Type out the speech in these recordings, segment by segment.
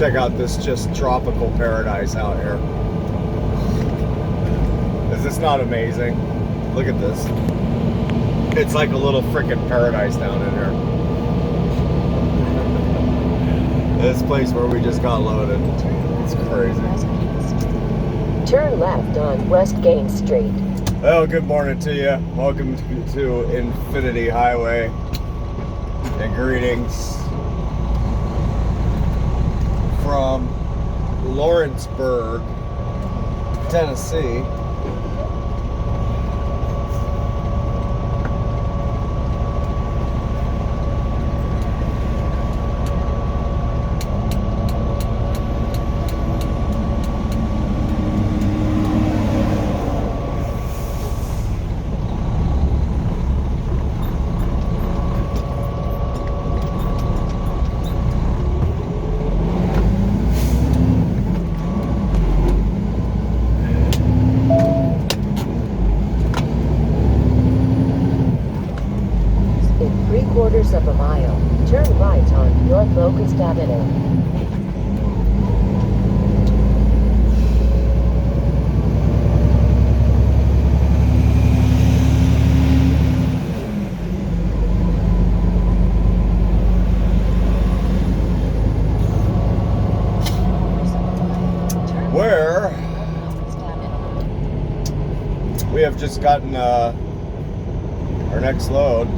Check out this just tropical paradise out here. Is this not amazing? Look at this. It's like a little freaking paradise down in here. This place where we just got loaded. It's crazy. Turn left on West Gain Street. Well, good morning to you. Welcome to Infinity Highway. And greetings from Lawrenceburg, Tennessee. Of a mile, turn right on North Locust Avenue. Where we have just gotten our next load.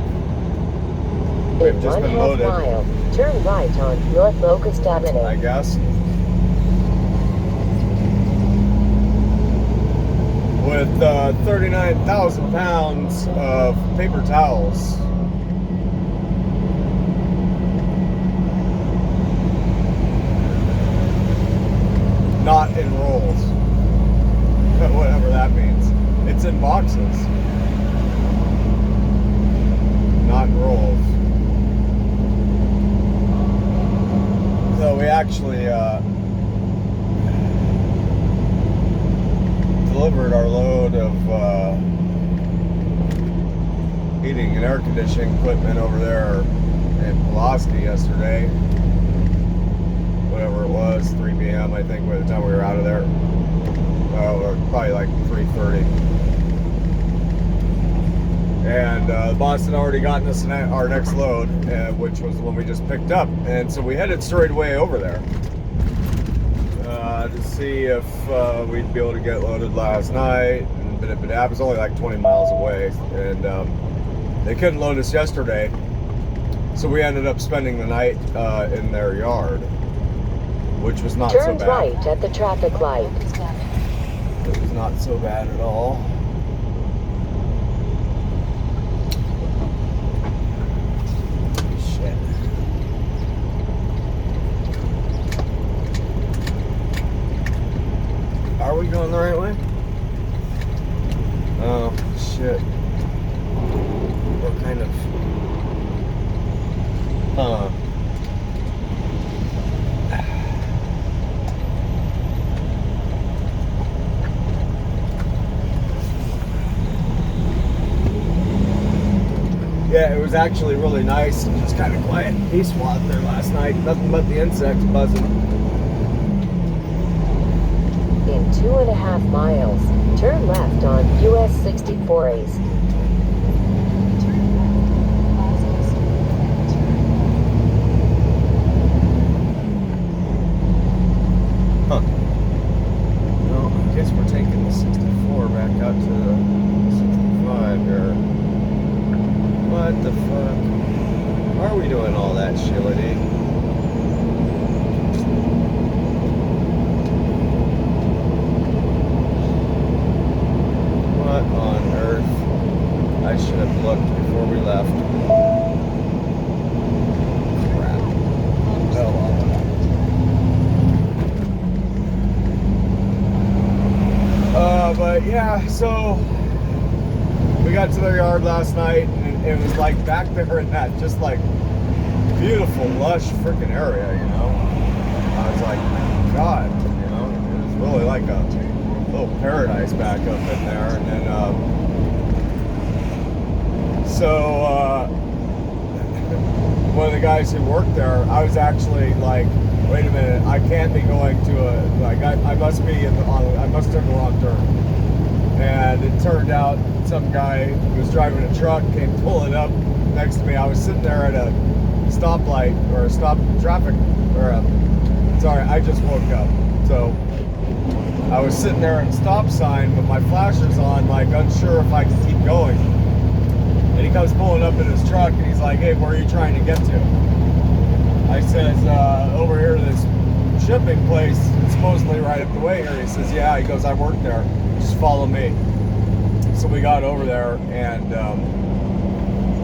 We've just been loaded. Mile, turn right on North Locust Avenue. I guess. With 39,000 pounds of paper towels. Not in rolls. Whatever that means. It's in boxes. Not in rolls. So we actually delivered our load of heating and air conditioning equipment over there in Pulaski yesterday. Whatever it was, 3 p.m. I think by the time we were out of there. Or probably like 3:30. And the boss had already gotten us our next load, which was the one we just picked up. And so we headed straight away over there to see if we'd be able to get loaded last night. And it was only like 20 miles away. And they couldn't load us yesterday. So we ended up spending the night in their yard, which was not so bad. Turn right at the traffic light. It was not so bad at all. Are we going the right way? Oh, shit. We're kind of... Yeah, it was actually really nice and just kind of quiet and peaceful out there last night. Nothing but the insects buzzing. In 2.5 miles, turn left on US 64 East. Huh. Well, I guess we're taking the 64 back out to the 65 here. What the fuck? Why are we doing all that shit-a-dee? What on earth? I should have looked before we left. Crap. Oh well. But yeah, so we got to their yard last night, and it was like back there in that just like beautiful, lush freaking area, you know. I was like, God, you know, it was really like a little paradise back up in there. And then one of the guys who worked there, I was actually like wait a minute, I can't be going to I must be I must have the wrong turn. And it turned out some guy who was driving a truck came pulling up next to me. I was sitting there at a stoplight or a stop traffic, sorry, I just woke up. So I was sitting there at a stop sign with my flashers on, like unsure if I could keep going. And he comes pulling up in his truck and he's like, hey, where are you trying to get to? I says, over here to this shipping place, it's supposedly right up the way here. He says, yeah. He goes, I work there. Just follow me. So we got over there, and I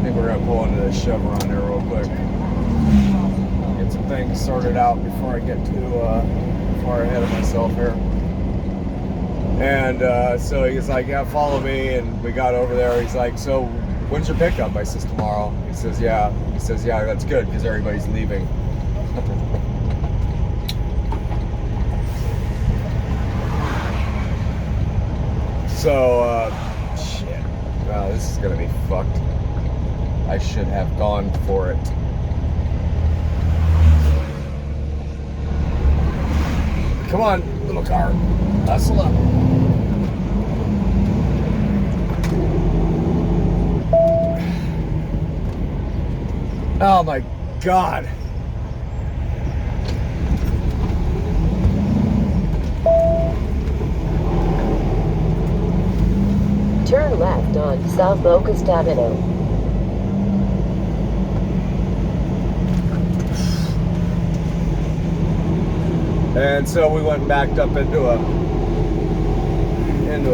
think we're gonna pull into this Chevron here real quick. Get some things sorted out before I get too far ahead of myself here. And so he's like, yeah, follow me. And we got over there. He's like, so when's your pickup? I says, tomorrow. He says, yeah. He says, yeah, that's good because everybody's leaving. So, shit. Wow, this is gonna be fucked. I should have gone for it. Come on, little car. Hustle up. Oh my God. Turn left on South Locust Avenue. And so we went and backed up into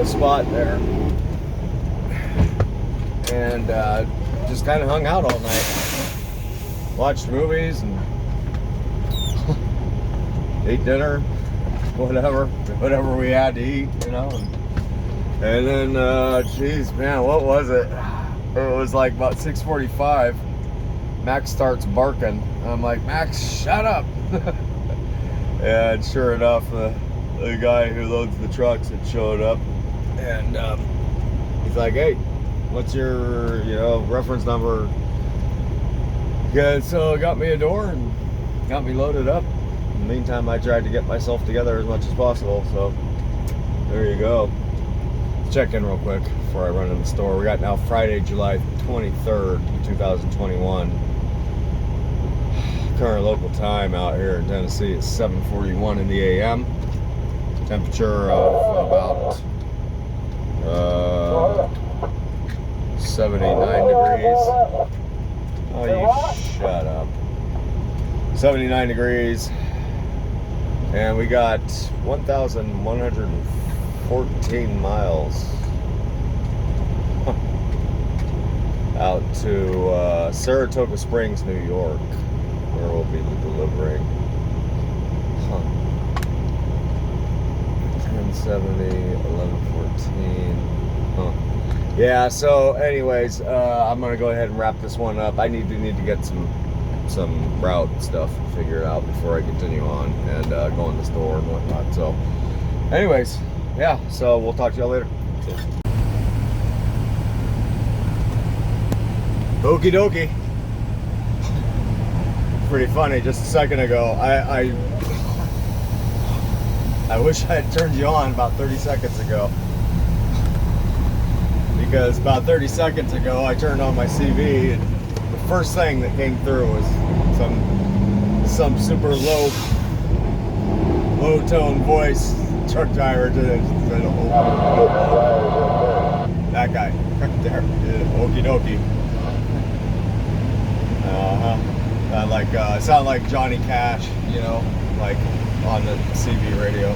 a spot there, and just kind of hung out all night, watched movies and ate dinner, whatever we had to eat, you know. And then, geez, man, what was it? It was like about 6:45. Max starts barking. I'm like, Max, shut up. And sure enough, the guy who loads the trucks had showed up, and he's like, hey, what's your, reference number? Yeah, so got me a door and got me loaded up. In the meantime, I tried to get myself together as much as possible, so there you go. Check in real quick before I run in the store. We got now Friday, July 23rd, 2021. Current local time out here in Tennessee is 7:41 in the a.m. Temperature of about 79 degrees. Oh, you shut up. 79 degrees. And we got 1,114 miles out to Saratoga Springs, New York, where we'll be delivering. 1070, 1114. Yeah, so anyways, I'm gonna go ahead and wrap this one up. I need to get some route stuff figured out before I continue on and go in the store and whatnot. So anyways, yeah, so we'll talk to y'all later. Okie dokie. Pretty funny. Just a second ago, I wish I had turned you on about 30 seconds ago, because about 30 seconds ago I turned on my CV and the first thing that came through was some super low tone voice truck driver said, that guy right there, okie dokie. Sound like Johnny Cash, like on the CV radio,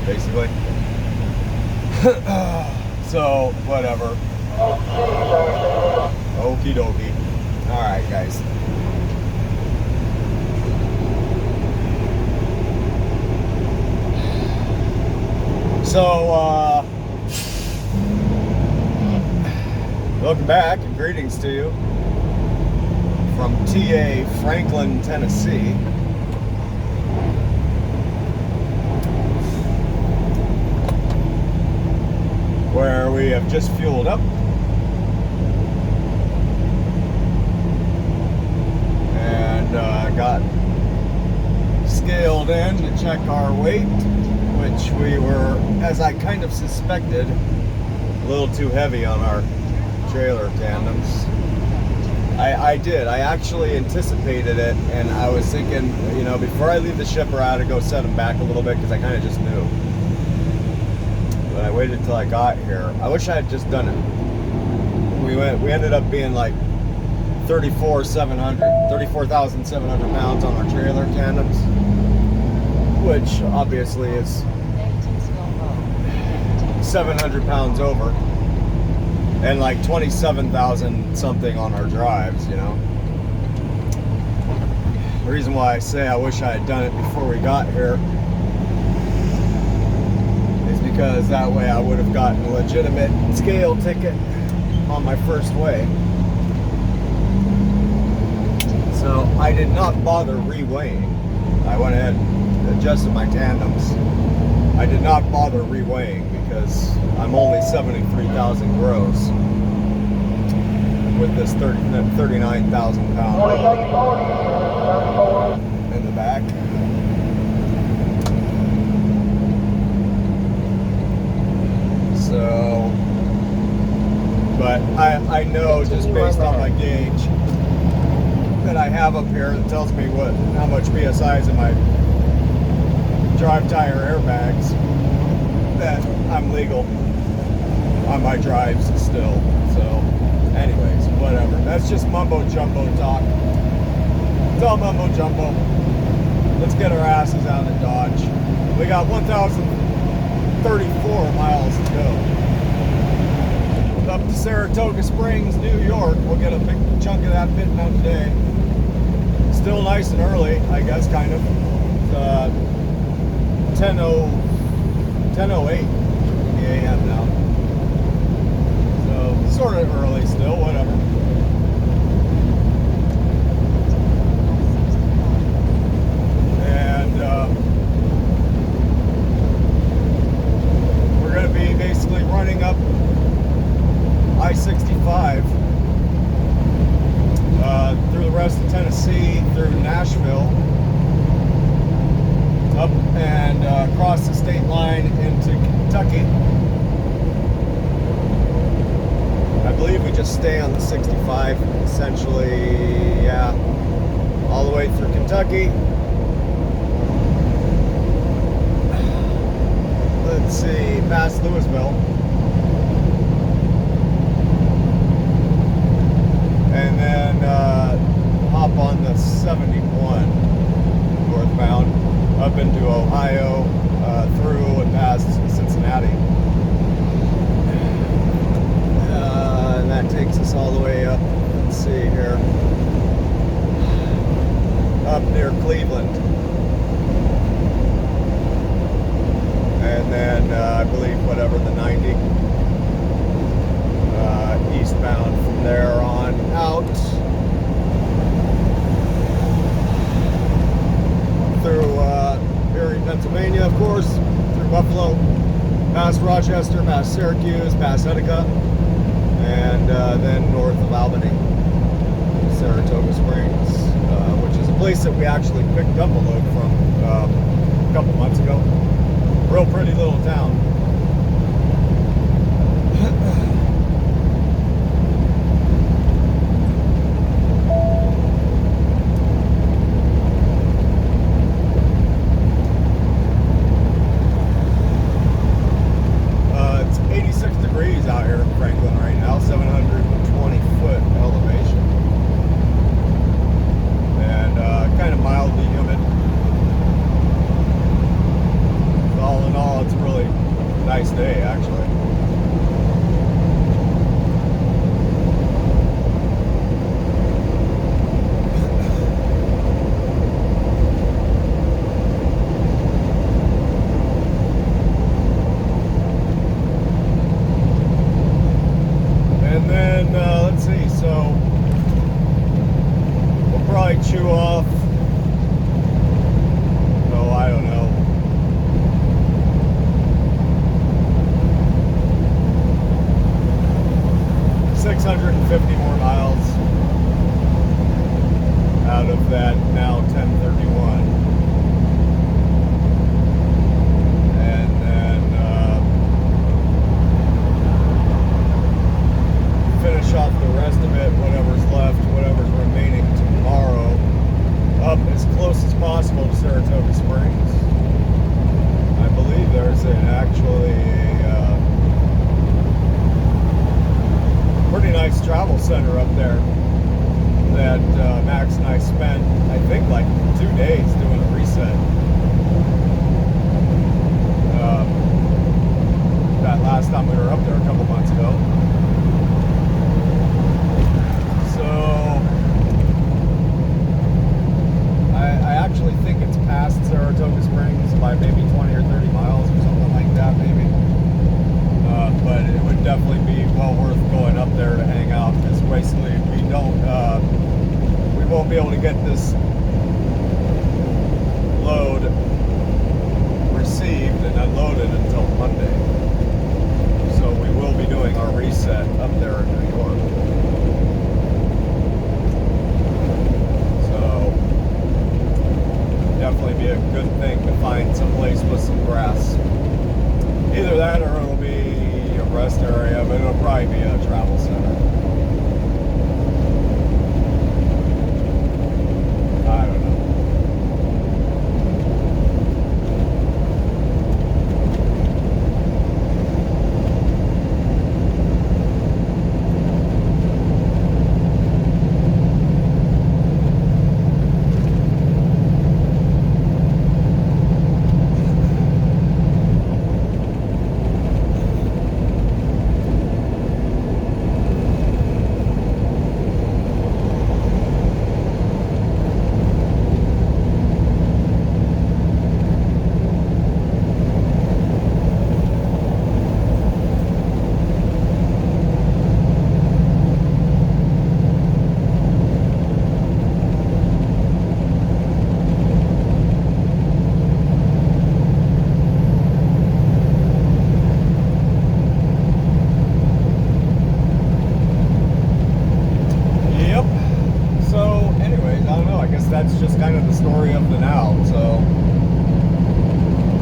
basically. So whatever. Okie dokie. All right, guys. So welcome back and greetings to you from TA Franklin, Tennessee. Where we have just fueled up and got skid scaled in to check our weight, which we were, as I kind of suspected, a little too heavy on our trailer tandems. I did. I actually anticipated it, and I was thinking, you know, before I leave the shipper, I had to go set them back a little bit because I kind of just knew. But I waited till I got here. I wish I had just done it. We ended up being like 34,700 pounds on our trailer tandems, which obviously is 700 pounds over, and like 27,000 something on our drives, you know. The reason why I say I wish I had done it before we got here is because that way I would have gotten a legitimate scale ticket on my first weigh. So I did not bother re-weighing. I went ahead and adjusted my tandems. I did not bother re-weighing because I'm only 73,000 gross with this 39,000 pound in the back. So, but I know just based on my gauge that I have up here that tells me how much PSI is in my drive tire airbags, that I'm legal on my drives still. So anyways, whatever. That's just mumbo jumbo talk. It's all mumbo jumbo. Let's get our asses out of Dodge. We got 1,034 miles to go. Up to Saratoga Springs, New York. We'll get a big chunk of that fitting out today. Still nice and early, I guess, kind of. 10:08 a.m. now. So sort of early still, whatever. And we're going to be basically running up I-65 through the rest of Tennessee, through Nashville, up and across the state line into Kentucky. I believe we just stay on the 65 essentially, yeah, all the way through Kentucky. Let's see, past Louisville. And then hop on the 71 northbound up into Ohio, through and past Cincinnati. And that takes us all the way up, let's see here, up near Cleveland. And then I believe whatever the 90 eastbound from there on out through Erie, Pennsylvania, of course, through Buffalo, past Rochester, past Syracuse, past Utica, and then north of Albany, Saratoga Springs, which is a place that we actually picked up a load from a couple months ago. Real pretty little town. It's 86 degrees out here in Franklin right now, 720 foot elevation. And kind of mildly humid. All in all, it's a really nice day, actually. And then, let's see, so we'll probably chew off, oh, I don't know, 650 more miles out of that now 1031. actually a pretty nice travel center up there that Max and I spent, I think, like 2 days doing a reset. That last time we were up there a couple months ago. So I actually think it's past Saratoga Springs by maybe 20 or 30 miles or something like that, maybe. But it would definitely be well worth going up there to hang out, because basically we won't be able to get this load received and unloaded until Monday. So we will be doing our reset up there in New York. So definitely be a good thing to find some place with some grass. Either that or it'll be a rest area, but it'll probably be a travel center. I don't know. That's just kind of the story of the now. So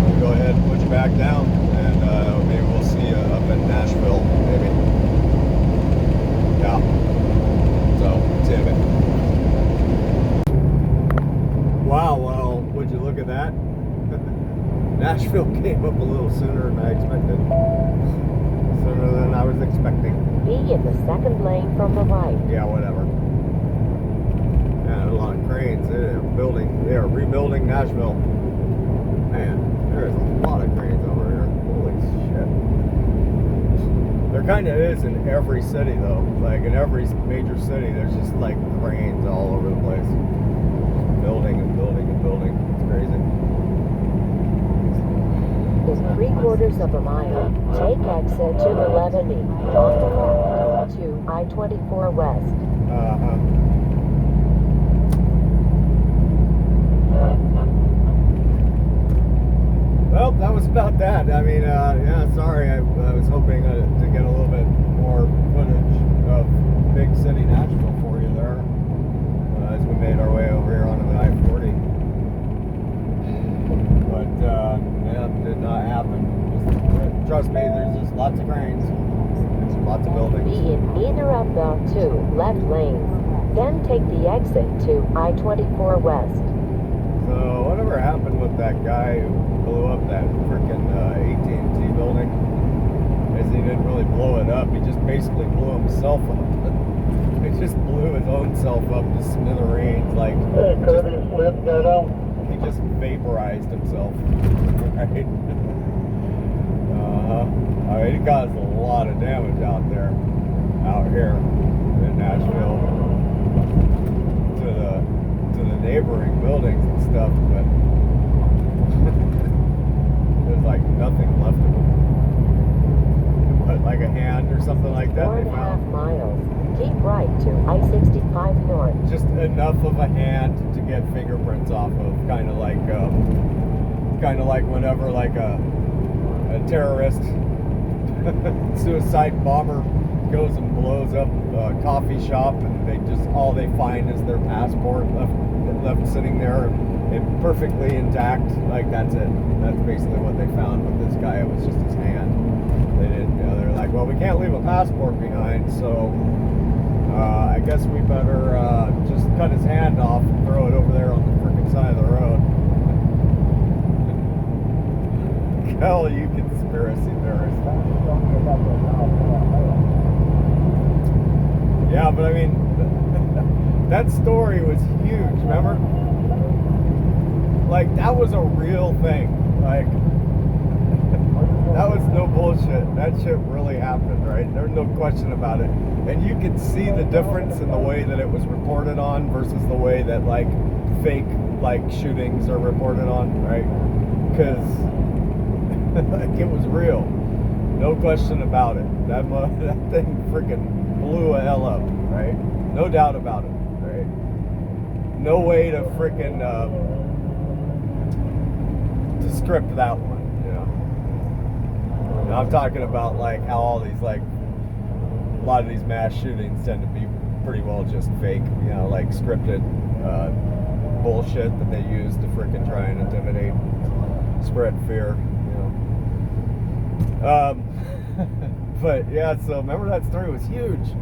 we'll go ahead and put you back down, and maybe we'll see you up in Nashville, maybe. Yeah. So, see you in a bit. Wow, well, would you look at that? Nashville came up a little sooner than I expected. Sooner than I was expecting. Be in the second lane from the right. Yeah, whatever. Yeah, a lot of cranes. They are rebuilding Nashville. Man, there's a lot of cranes over here. Holy shit. There kind of is in every city, though. Like in every major city, there's just like cranes all over the place. Building and building and building. It's crazy. In 3/4 of a mile, take exit 211 on the left to I-24 West. Well, that was about that. I mean, yeah, sorry. I was hoping to get a little bit more footage of big city Nashville for you there as we made our way over here onto the I-40. But, yeah, it did not happen. Trust me, there's just lots of cranes. There's lots of buildings. Be in either of the 2 left lanes. Then take the exit to I-24 West. So, whatever happened with that guy who blew up that freaking AT&T building is he didn't really blow it up. He just basically blew himself up. He just blew his own self up to smithereens. Like, he just vaporized himself. Right? I mean, it caused a lot of damage out here in Nashville to the neighboring buildings and stuff, but there's like nothing left of them. But like a hand or something like that. 4.5 miles. Keep right to I-65 North. Just enough of a hand to get fingerprints off of, kind of like whenever like a terrorist suicide bomber goes and blows up a coffee shop, and all they find is their passport left sitting there and perfectly intact. Like, that's it. That's basically what they found with this guy. It was just his hand. They didn't. They're like, well, we can't leave a passport behind, so I guess we better just cut his hand off and throw it over there on the freaking side of the road. hell, you conspiracy theorist. Yeah, but I mean, that story was huge, remember? Like, that was a real thing. Like, that was no bullshit. That shit really happened, right? There's no question about it. And you could see the difference in the way that it was reported on versus the way that, like, fake, like, shootings are reported on, right? Because like, it was real. No question about it. That thing freaking blew a hell up, right? No doubt about it, right? No way to freaking to script that one, you know. And I'm talking about like how all these like a lot of these mass shootings tend to be pretty well just fake, you know, like scripted bullshit that they use to freaking try and intimidate, spread fear, you know. But yeah, so remember that story was huge.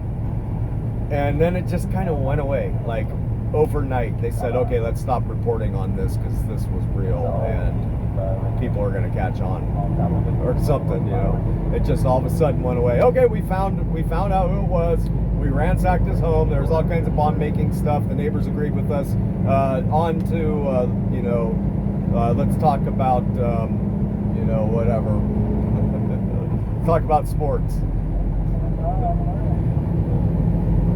And then it just kind of went away. Like overnight, they said, okay, let's stop reporting on this because this was real and people are going to catch on or something, you know. It just all of a sudden went away. Okay, we found out who it was. We ransacked his home. There was all kinds of bomb making stuff. The neighbors agreed with us. On to, you know, let's talk about, you know, whatever. Talk about sports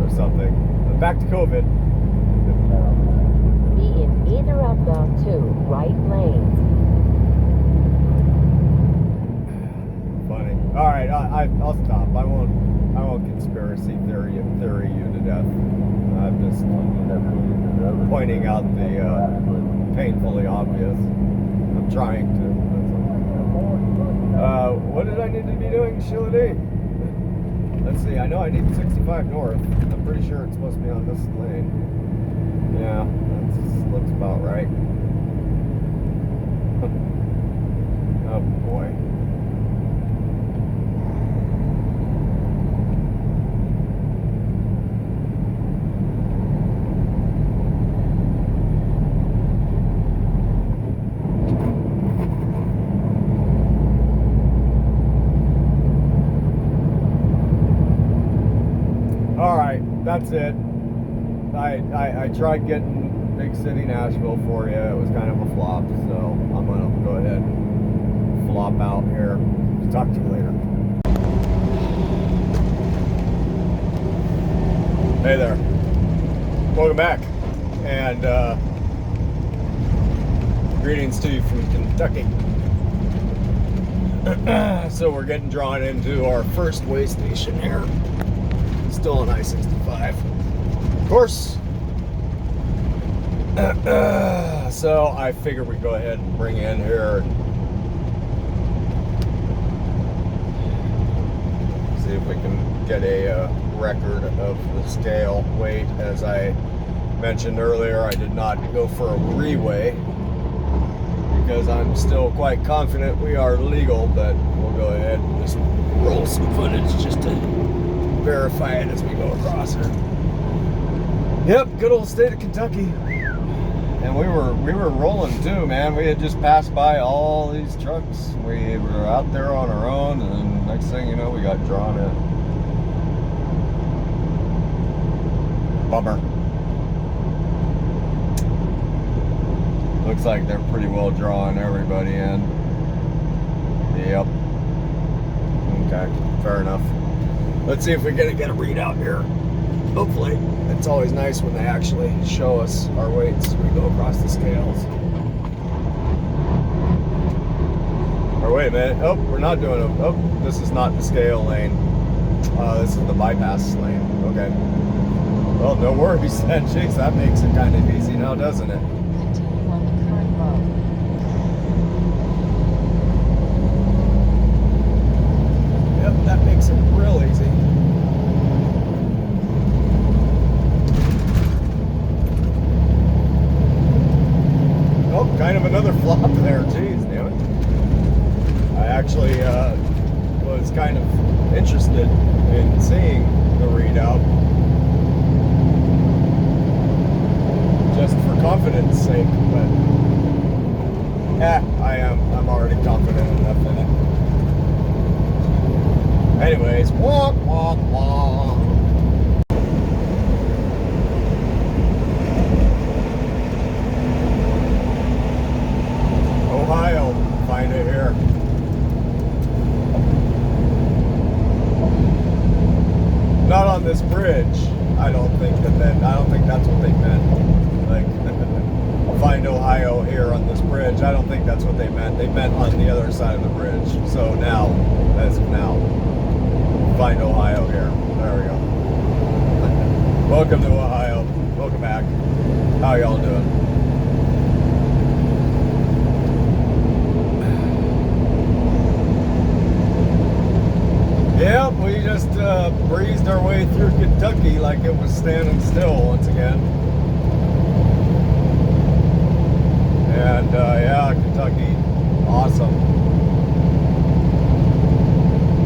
or something. Back to COVID. Be in either of the two right lanes. Funny. All right, I'll stop. I won't conspiracy theory you to death. I'm just pointing out the painfully obvious. I'm trying to. What did I need to be doing, Sheila D? Let's see. I know I need 65 north. I'm pretty sure it's supposed to be on this lane. Yeah, that looks about right. Oh boy. That's it. I tried getting Big City Nashville for you. It was kind of a flop, so I'm gonna go ahead and flop out here. Talk to you later. Hey there. Welcome back. And greetings to you from Kentucky. So we're getting drawn into our first way station here. Still on I-65, of course. So I figured we'd go ahead and bring in here and see if we can get a record of the scale weight. As I mentioned earlier, I did not go for a re-weigh because I'm still quite confident we are legal, but we'll go ahead and just roll some footage just to verify it as we go across her. Yep, good old state of Kentucky. And we were rolling too, man. We had just passed by all these trucks. We were out there on our own, and then next thing you know, we got drawn in. Bummer. Looks like they're pretty well drawing everybody in. Yep. Okay, fair enough. Let's see if we're gonna get a readout here. Hopefully. It's always nice when they actually show us our weights as we go across the scales. Or wait a minute. Oh, we're not doing it. Oh, this is not the scale lane. This is the bypass lane. Okay. Well, no worries then. Jeez, that makes it kind of easy now, doesn't it? Continue on the current road. Yep, that makes it real easy. Oh, kind of another flop there. Jeez, damn it. I actually was kind of interested in seeing the readout just for confidence sake, but I am. I'm already confident enough in it. Anyways, walk, walk, walk. Ohio, find it here. Not on this bridge. I don't think that's what they meant. Like, find Ohio here on this bridge. I don't think that's what they meant. They meant on the other side of the bridge. So now, as of now, find Ohio here. There we go. Welcome to Ohio. Welcome back. How y'all doing? Yep, we just breezed our way through Kentucky like it was standing still once again. And yeah, Kentucky, awesome.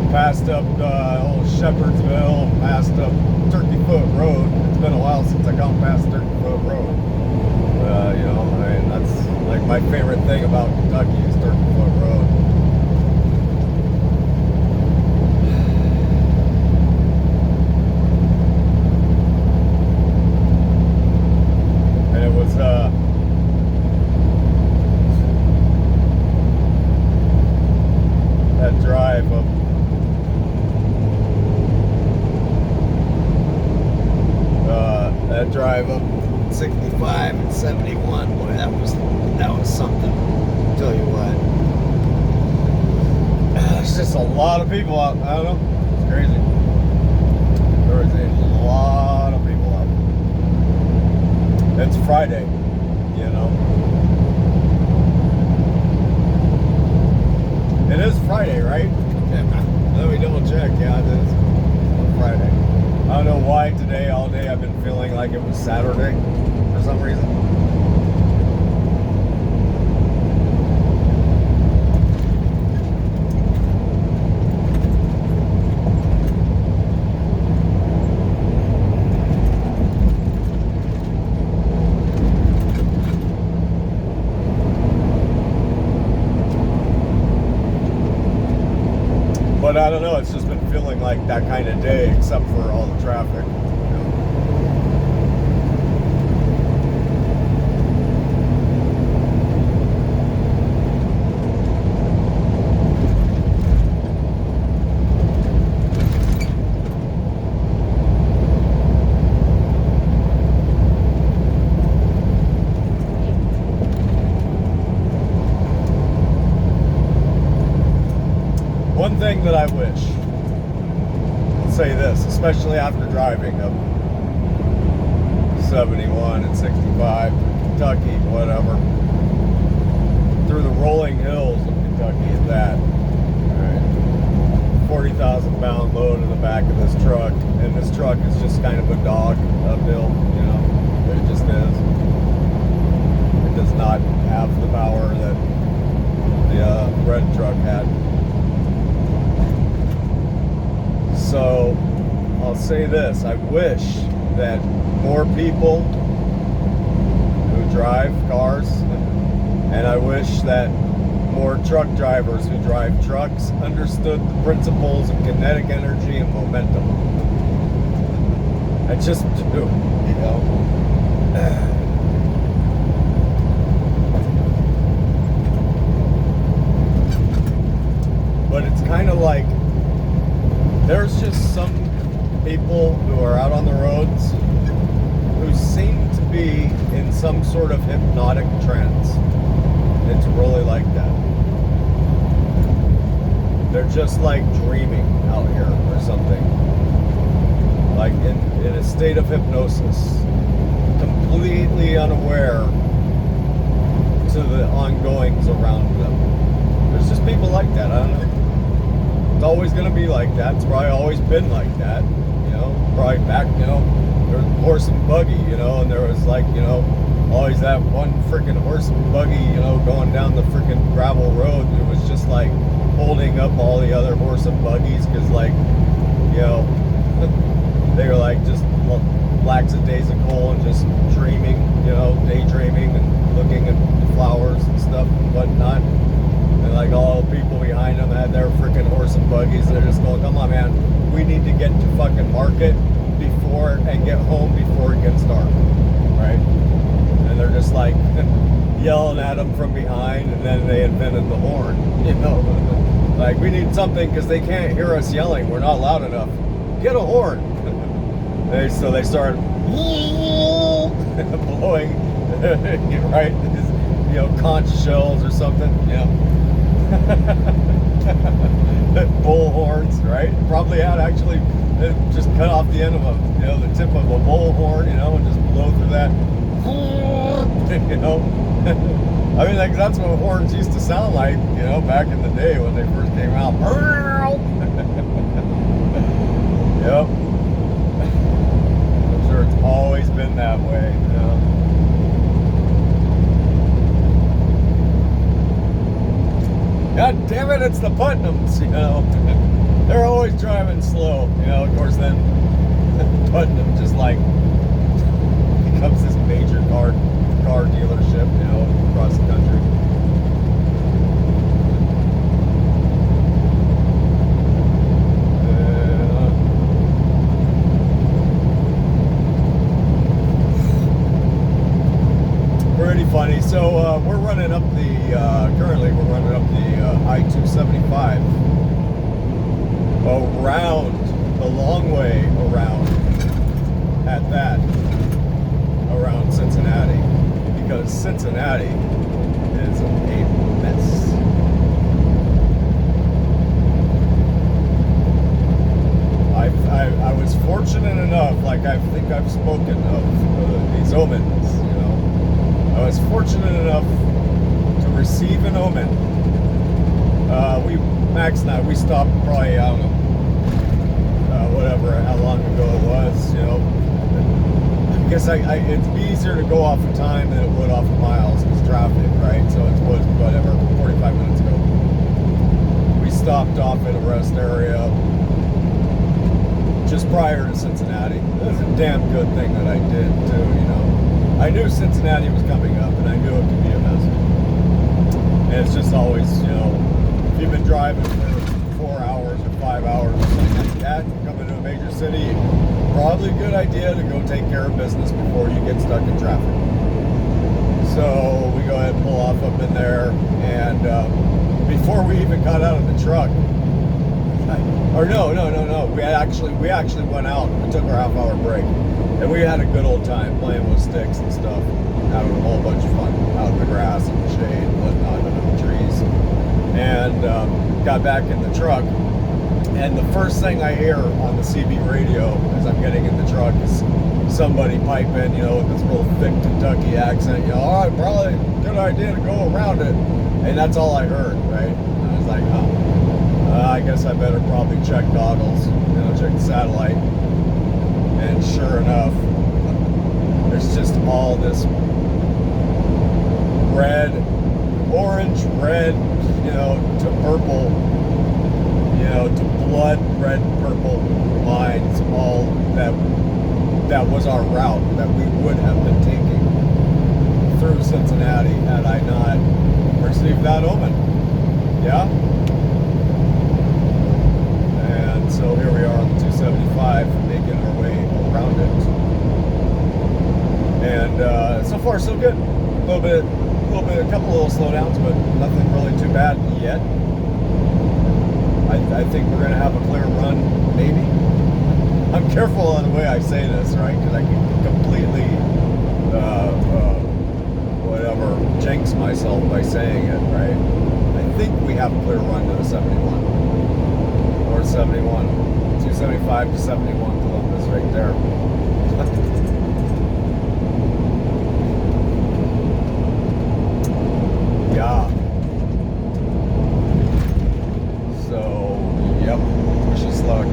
Passed up old Shepherdsville, passed up Turkey Foot Road. It's been a while since I got past Turkey Foot Road. You know, I mean, that's like my favorite thing about Kentucky is Turkey Foot Road. That drive up that drive up 65 and 71, boy, that was something. I'll tell you what, there's just a lot of people out. I don't know, it's crazy. There's a lot of people out. It's Friday, you know. It is Friday, right? Let me double check. Yeah, it is Friday. I don't know why today, all day, I've been feeling like it was Saturday for some reason. But I don't know, it's just been feeling like that kind of day, except for all the traffic. One thing that I wish, I'll say this, especially after driving up 71 and 65 to Kentucky, whatever, through the rolling hills of Kentucky at that. Right. 40,000 pound load in the back of this truck, and this truck is just kind of a dog uphill, you know, it just is. It does not have the power that the red truck had. So I'll say this, I wish that more people who drive cars, and I wish that more truck drivers who drive trucks understood the principles of kinetic energy and momentum. I just do, you know. But it's kind of like, there's just some people who are out on the roads who seem to be in some sort of hypnotic trance. It's really like that. They're just like dreaming out here or something. Like in a state of hypnosis. Completely unaware to the ongoings around them. There's just people like that, I don't know. It's always going to be like that. It's probably always been like that, you know. Probably back, you know, there was horse and buggy, you know, and there was like, you know, always that one freaking horse and buggy, you know, going down the freaking gravel road. It was just like holding up all the other horse and buggies because, like, you know, they were like just lackadaisical and just dreaming, you know, daydreaming and looking at flowers and stuff and whatnot. And like all the people behind them had their freaking horse and buggies. They're just going, come on, man, we need to get to fucking market before and get home before it gets dark, right? And they're just like yelling at them from behind, and then they invented the horn, you know? Like, we need something because they can't hear us yelling. We're not loud enough. Get a horn. So they started blowing, right? You know, conch shells or something, you know. Bull horns, right? Probably had actually just cut off the end of them, you know, the tip of a bull horn, you know, and just blow through that, you know. I mean, like, that's what horns used to sound like, you know, back in the day when they first came out. Yep. I'm sure it's always been that way, you know. God damn it, it's the Putnams, you know. They're always driving slow, you know. Of course, then Putnam just like becomes this major car dealership, you know, across the country. Pretty funny. So we're running up the currently we're running up the I-275 around the long way around at that around Cincinnati, because Cincinnati is a mess. I was fortunate enough, like I think I've spoken of these omens, you know. I was fortunate enough to receive an omen. Max and I, we stopped probably, I don't know, whatever, how long ago it was, you know. I guess it's easier to go off of time than it would off of miles because traffic, right? So it was, whatever, 45 minutes ago. We stopped off at a rest area just prior to Cincinnati. It was a damn good thing that I did too, you know. I knew Cincinnati was coming up, and I knew it could be a mess. And it's just always, you know, if you've been driving for 4 hours or 5 hours or something like that, coming to a major city, probably a good idea to go take care of business before you get stuck in traffic. So we go ahead and pull off up in there, and before we even got out of the truck, we actually went out and took our half-hour break, and we had a good old time playing with sticks and stuff, having a whole bunch of fun out in the grass and the shade and whatnot under the trees, and got back in the truck. And the first thing I hear on the CB radio as I'm getting in the truck is somebody piping, you know, with this real thick Kentucky accent, you know, all right, probably a good idea to go around it. And that's all I heard, right? And I was like, oh, I guess I better probably check goggles, you know, check the satellite. And sure enough, there's just all this orange, red, you know, to purple, you know, to blood red, purple lines, all that was our route that we would have been taking through Cincinnati had I not received that omen. Yeah? And so here we are on the 275, making our way around it. And so far so good. A couple little slowdowns, but nothing really too bad yet. I think we're going to have a clear run, maybe. I'm careful on the way I say this, right? Because I can completely, jinx myself by saying it, right? I think we have a clear run to the 71. Or 71. 275 to 71 Columbus right there. Yeah. Yep, wish us luck.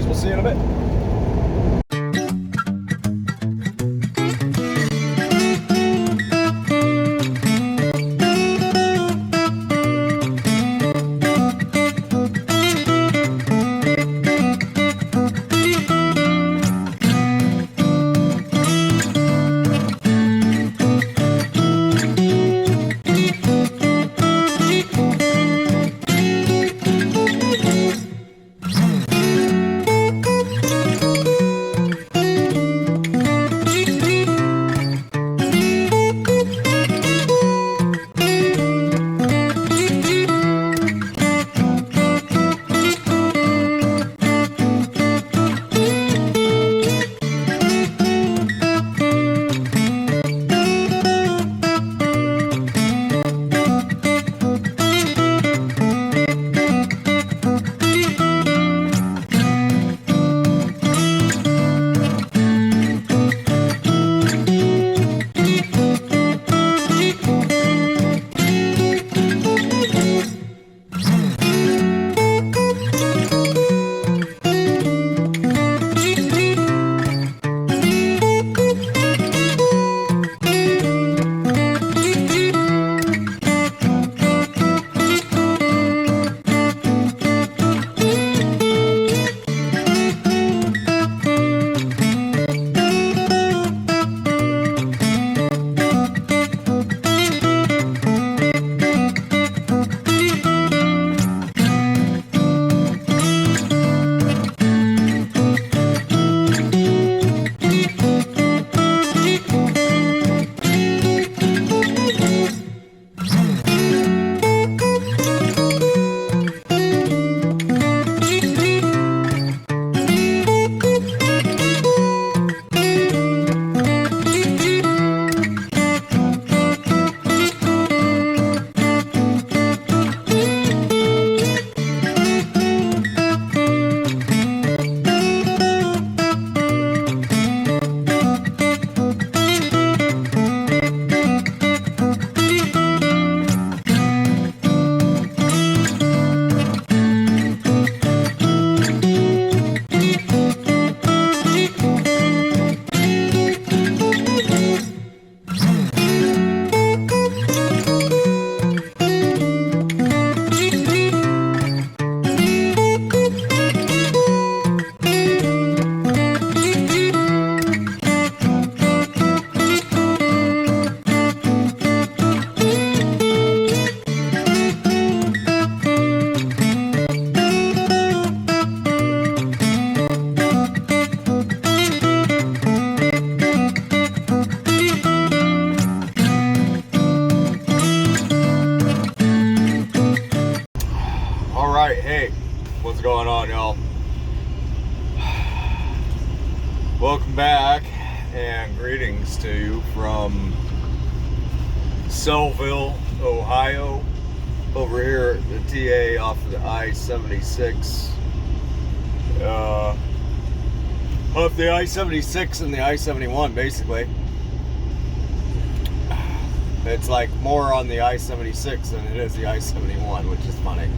anyways, we'll see you in a bit. What's going on, y'all? Welcome back and greetings to you from Selville, Ohio, over here at the TA off of the I-76, off the I-76 and the I-71 basically. It's like more on the I-76 than it is the I-71, which is funny.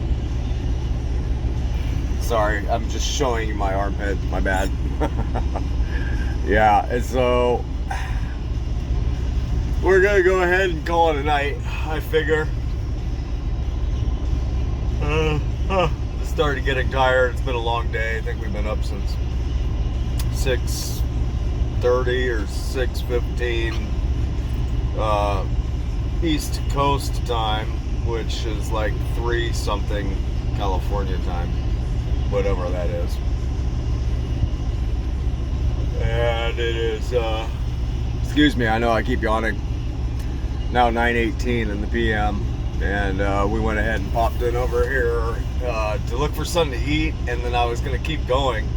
Sorry, I'm just showing you my armpit, my bad. Yeah, and so we're gonna go ahead and call it a night, I figure. Started getting tired. It's been a long day. I think we've been up since 6:30 or 6:15 East Coast time, which is like 3 something California time, whatever that is. And it is excuse me, I know I keep yawning. Now 9:18 in the PM, and we went ahead and popped in over here to look for something to eat, and then I was gonna keep going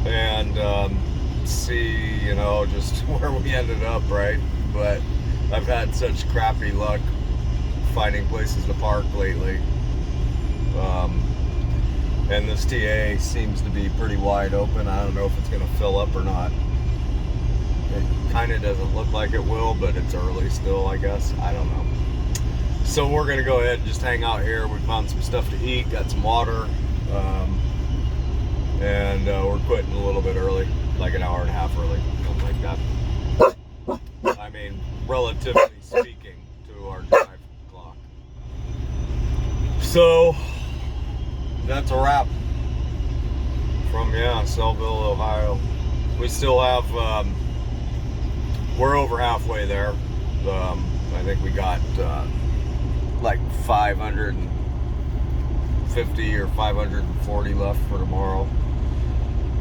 and see, you know, just where we ended up, right? But I've had such crappy luck finding places to park lately. And this TA seems to be pretty wide open. I don't know if it's gonna fill up or not. It kind of doesn't look like it will, but it's early still, I guess. I don't know. So we're gonna go ahead and just hang out here. We found some stuff to eat, got some water. quitting a little bit early, like an hour and a half early, something like that. I mean, relatively speaking to our drive clock. So that's a wrap from Selville, Ohio. We still have we're over halfway there. I think we got like 550 or 540 left for tomorrow.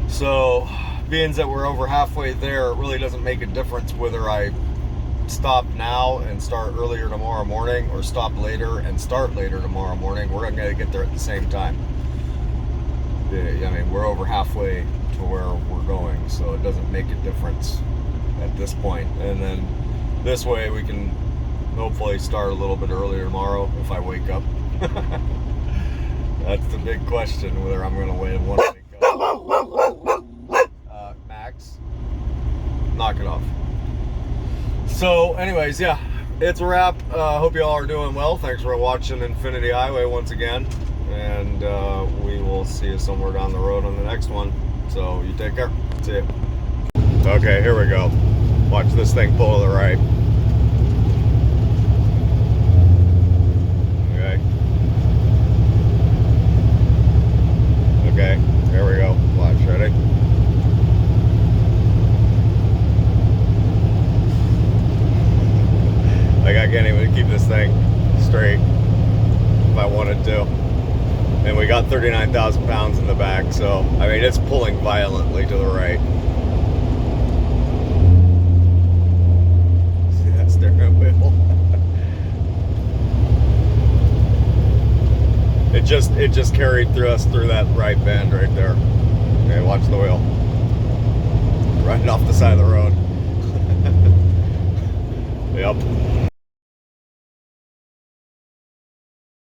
So being that we're over halfway there, it really doesn't make a difference whether I stop now and start earlier tomorrow morning or stop later and start later tomorrow morning. We're going to get there at the same time. I mean, we're over halfway to where we're going, so it doesn't make a difference at this point. And then this way we can hopefully start a little bit earlier tomorrow if I wake up. That's the big question, whether I'm going to want to wake up. Max, knock it off. So anyways, yeah, it's a wrap. Hope you all are doing well. Thanks for watching Infinity Highway once again. And we will see you somewhere down the road on the next one. So you take care. See ya. Okay, here we go. Watch this thing pull to the right. Okay. Okay, here we go. Watch, ready? Like, I can't even keep this thing straight if I wanted to. And we got 39,000 pounds in the back, so I mean, it's pulling violently to the right. See that steering wheel? It just carried through us through that right bend right there. Okay, watch the wheel. Right off the side of the road. Yep.